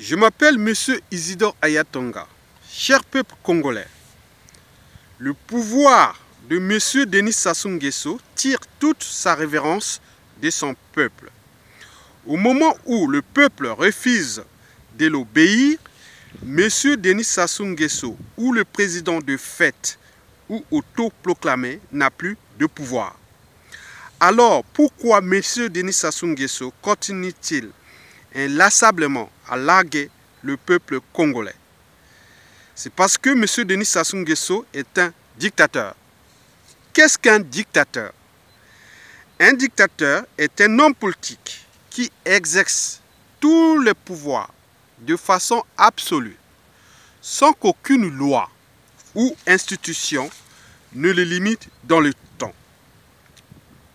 Je m'appelle Monsieur Isidore Ayatonga. Cher peuple congolais, le pouvoir de Monsieur Denis Sassou Nguesso tire toute sa révérence de son peuple. Au moment où le peuple refuse de l'obéir, Monsieur Denis Sassou Nguesso, ou le président de fait ou autoproclamé, n'a plus de pouvoir. Alors, pourquoi Monsieur Denis Sassou Nguesso continue-t-il inlassablement à larguer le peuple congolais? C'est parce que M. Denis Sassou Nguesso est un dictateur. Qu'est-ce qu'un dictateur? Un dictateur est un homme politique qui exerce tous les pouvoirs de façon absolue, sans qu'aucune loi ou institution ne le limite dans le temps.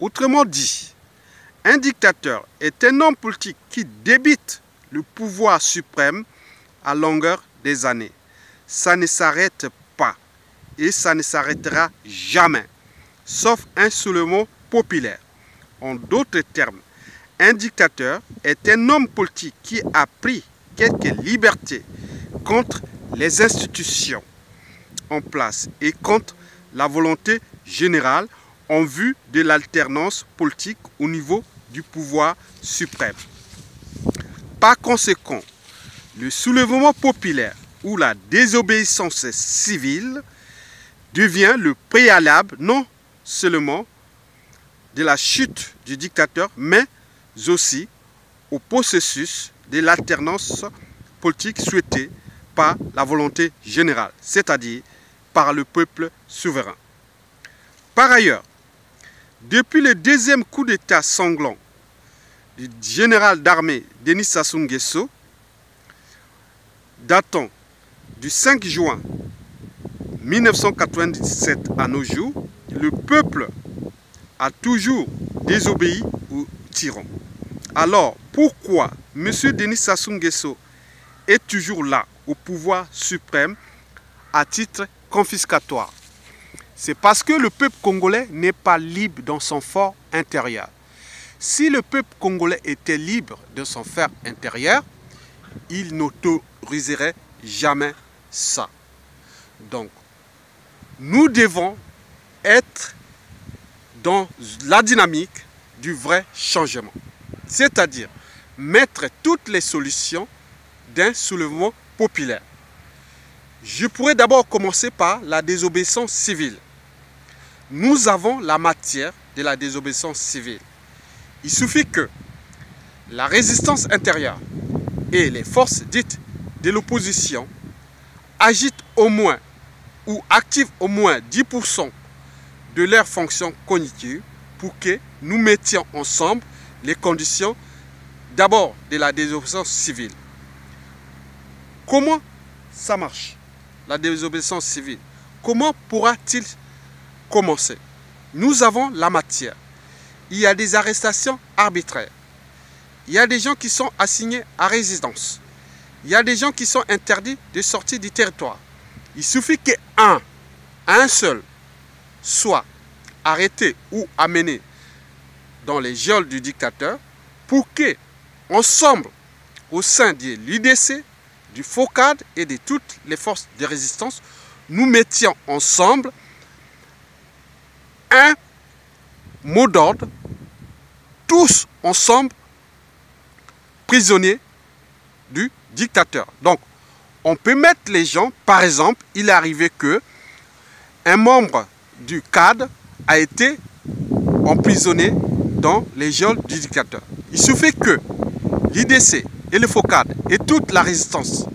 Autrement dit, un dictateur est un homme politique qui débite le pouvoir suprême à longueur des années. Ça ne s'arrête pas et ça ne s'arrêtera jamais, sauf un soulèvement populaire. En d'autres termes, un dictateur est un homme politique qui a pris quelques libertés contre les institutions en place et contre la volonté générale en vue de l'alternance politique au niveau du pouvoir suprême. Par conséquent, le soulèvement populaire ou la désobéissance civile devient le préalable non seulement de la chute du dictateur, mais aussi au processus de l'alternance politique souhaitée par la volonté générale, c'est-à-dire par le peuple souverain. Par ailleurs, depuis le deuxième coup d'État sanglant du général d'armée Denis Sassou Nguesso, datant du 5 juin 1997 à nos jours, le peuple a toujours désobéi aux tyrans. Alors, pourquoi M. Denis Sassou Nguesso est toujours là, au pouvoir suprême, à titre confiscatoire? C'est parce que le peuple congolais n'est pas libre dans son fort intérieur. Si le peuple congolais était libre de son fer intérieur, il n'autoriserait jamais ça. Donc, nous devons être dans la dynamique du vrai changement. C'est-à-dire mettre toutes les solutions d'un soulèvement populaire. Je pourrais d'abord commencer par la désobéissance civile. Nous avons la matière de la désobéissance civile. Il suffit que la résistance intérieure et les forces dites de l'opposition agitent au moins ou activent au moins 10% de leurs fonctions cognitives pour que nous mettions ensemble les conditions d'abord de la désobéissance civile. Comment ça marche, la désobéissance civile? Comment pourra-t-il commencer? Nous avons la matière. Il y a des arrestations arbitraires. Il y a des gens qui sont assignés à résidence. Il y a des gens qui sont interdits de sortir du territoire. Il suffit qu'un seul soit arrêté ou amené dans les geôles du dictateur pour que, ensemble, au sein de l'UDC, du FOCAD et de toutes les forces de résistance, nous mettions ensemble un mot d'ordre, tous ensemble prisonniers du dictateur. Donc, on peut mettre les gens, par exemple, il est arrivé que un membre du CAD a été emprisonné dans les geôles du dictateur. Il suffit que l'IDC et le FOCAD et toute la résistance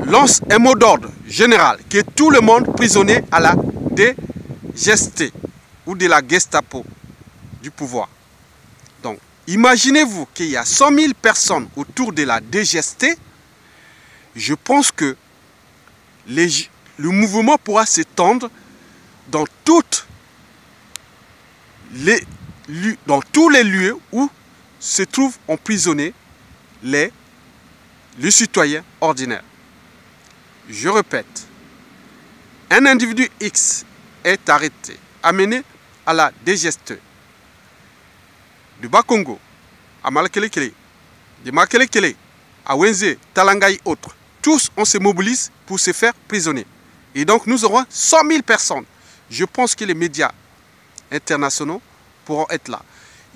lancent un mot d'ordre général que tout le monde prisonnier à la DGST ou de la Gestapo du pouvoir. Donc, imaginez-vous qu'il y a 100 000 personnes autour de la DGST. Je pense que le mouvement pourra s'étendre dans tous les lieux où se trouvent emprisonnés les citoyens ordinaires. Je répète, un individu X est arrêté, amené à la DGST du Bas-Congo, à Malakele-Kele, de Makelekele, à Wenze, Talanga et autres. Tous, on se mobilise pour se faire prisonnier. Et donc, nous aurons 100 000 personnes. Je pense que les médias internationaux pourront être là.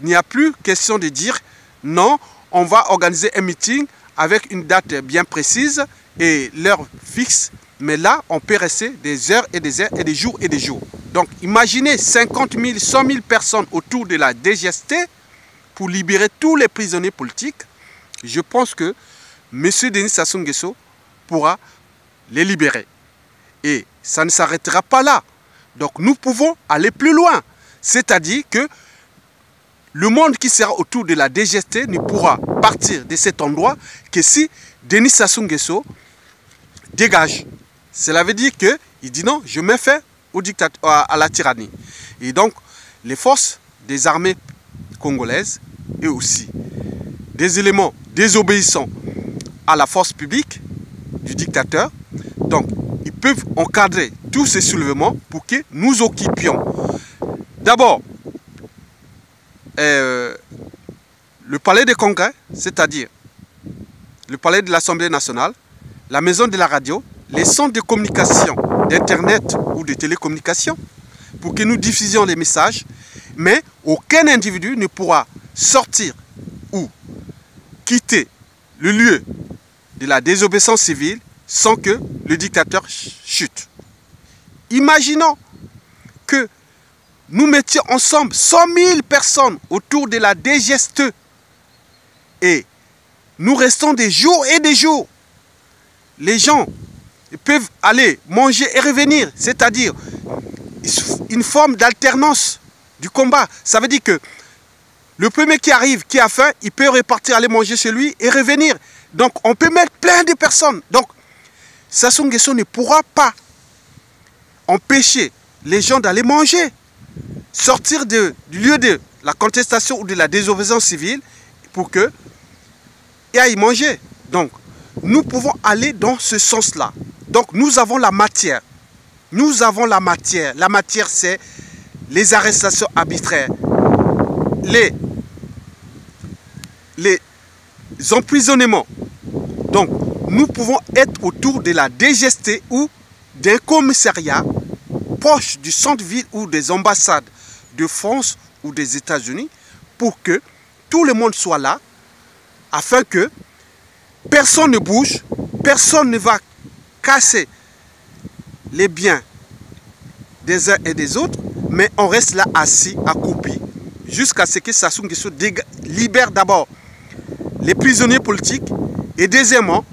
Il n'y a plus question de dire non, on va organiser un meeting avec une date bien précise et l'heure fixe. Mais là, on peut rester des heures et des heures et des jours et des jours. Donc, imaginez 50 000, 100 000 personnes autour de la DGST pour libérer tous les prisonniers politiques. Je pense que M. Denis Sassou Nguesso pourra les libérer. Et ça ne s'arrêtera pas là. Donc, nous pouvons aller plus loin. C'est-à-dire que le monde qui sera autour de la DGST ne pourra partir de cet endroit que si Denis Sassou Nguesso dégage. Cela veut dire qu'il dit non, je mets fin au à la tyrannie. Et donc, les forces des armées congolaises et aussi des éléments désobéissants à la force publique du dictateur, donc ils peuvent encadrer tous ces soulèvements pour que nous occupions d'abord le palais des congrès, c'est-à-dire le palais de l'Assemblée nationale, la maison de la radio, les centres de communication, d'internet ou de télécommunication, pour que nous diffusions les messages, mais aucun individu ne pourra sortir ou quitter le lieu de la désobéissance civile sans que le dictateur chute. Imaginons que nous mettions ensemble 100 000 personnes autour de la DGST et nous restons des jours et des jours. Les gens peuvent aller manger et revenir, c'est-à-dire une forme d'alternance du combat. Ça veut dire que le premier qui arrive, qui a faim, il peut repartir, aller manger chez lui et revenir. Donc on peut mettre plein de personnes. Donc Sassou Nguesso ne pourra pas empêcher les gens d'aller manger, sortir du lieu de la contestation ou de la désobéissance civile pour que et aillent manger. Donc nous pouvons aller dans ce sens-là. Donc nous avons la matière. Nous avons la matière. La matière, c'est les arrestations arbitraires, les emprisonnements. Donc nous pouvons être autour de la DGST ou d'un commissariat proche du centre-ville ou des ambassades de France ou des États-Unis pour que tout le monde soit là afin que personne ne bouge, personne ne va casser les biens des uns et des autres, mais on reste là assis, accroupi, jusqu'à ce que Sassou Nguesso libère d'abord les prisonniers politiques et deuxièmement,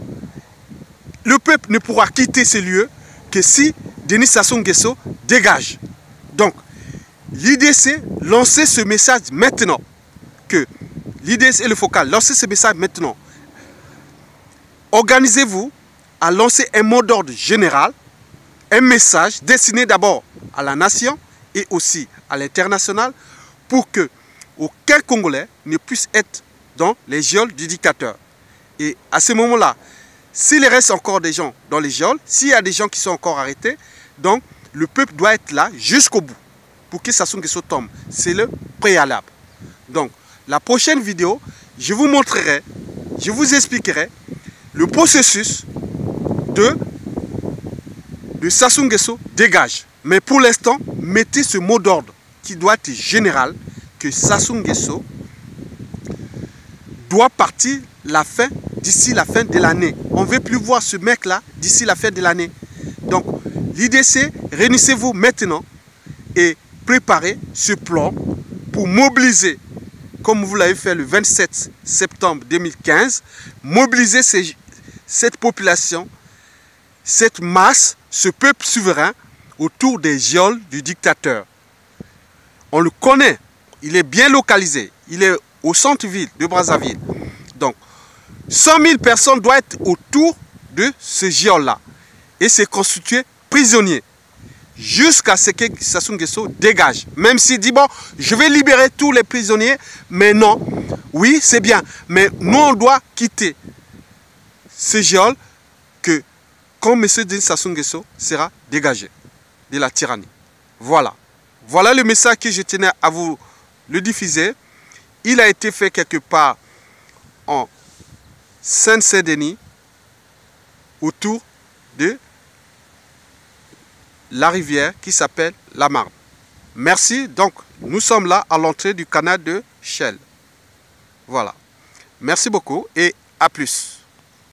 le peuple ne pourra quitter ces lieux que si Denis Sassou Nguesso dégage. Donc, l'idée c'est lancer ce message maintenant, que l'idée c'est le focal, lancer ce message maintenant. Organisez-vous à lancer un mot d'ordre général, un message destiné d'abord à la nation et aussi à l'international pour que aucun Congolais ne puisse être dans les geôles du dictateur. Et à ce moment-là, s'il reste encore des gens dans les geôles, s'il y a des gens qui sont encore arrêtés, donc le peuple doit être là jusqu'au bout pour que Sassou Nguesso tombe. C'est le préalable. Donc, la prochaine vidéo, je vous montrerai, je vous expliquerai le processus de Sassou Nguesso dégage. Mais pour l'instant, mettez ce mot d'ordre qui doit être général, que Sassou Nguesso doit partir d'ici la fin de l'année. On ne veut plus voir ce mec-là d'ici la fin de l'année. Donc, l'idée c'est, réunissez-vous maintenant et préparez ce plan pour mobiliser, comme vous l'avez fait le 27 septembre 2015, mobiliser cette population, cette masse, ce peuple souverain autour des geôles du dictateur. On le connaît, il est bien localisé, il est au centre-ville de Brazzaville. Donc, 100 000 personnes doivent être autour de ce geôle-là et se constituer prisonniers jusqu'à ce que Sassou Nguesso dégage. Même s'il dit, bon, je vais libérer tous les prisonniers, mais non. Oui, c'est bien, mais nous, on doit quitter ce geôle que quand M. Denis Sassou Nguesso sera dégagé de la tyrannie. Voilà. Voilà le message que je tenais à vous le diffuser. Il a été fait quelque part en Seine-Saint-Denis, autour de la rivière qui s'appelle la Marne. Merci. Donc, nous sommes là à l'entrée du canal de Chelles. Voilà. Merci beaucoup et à plus.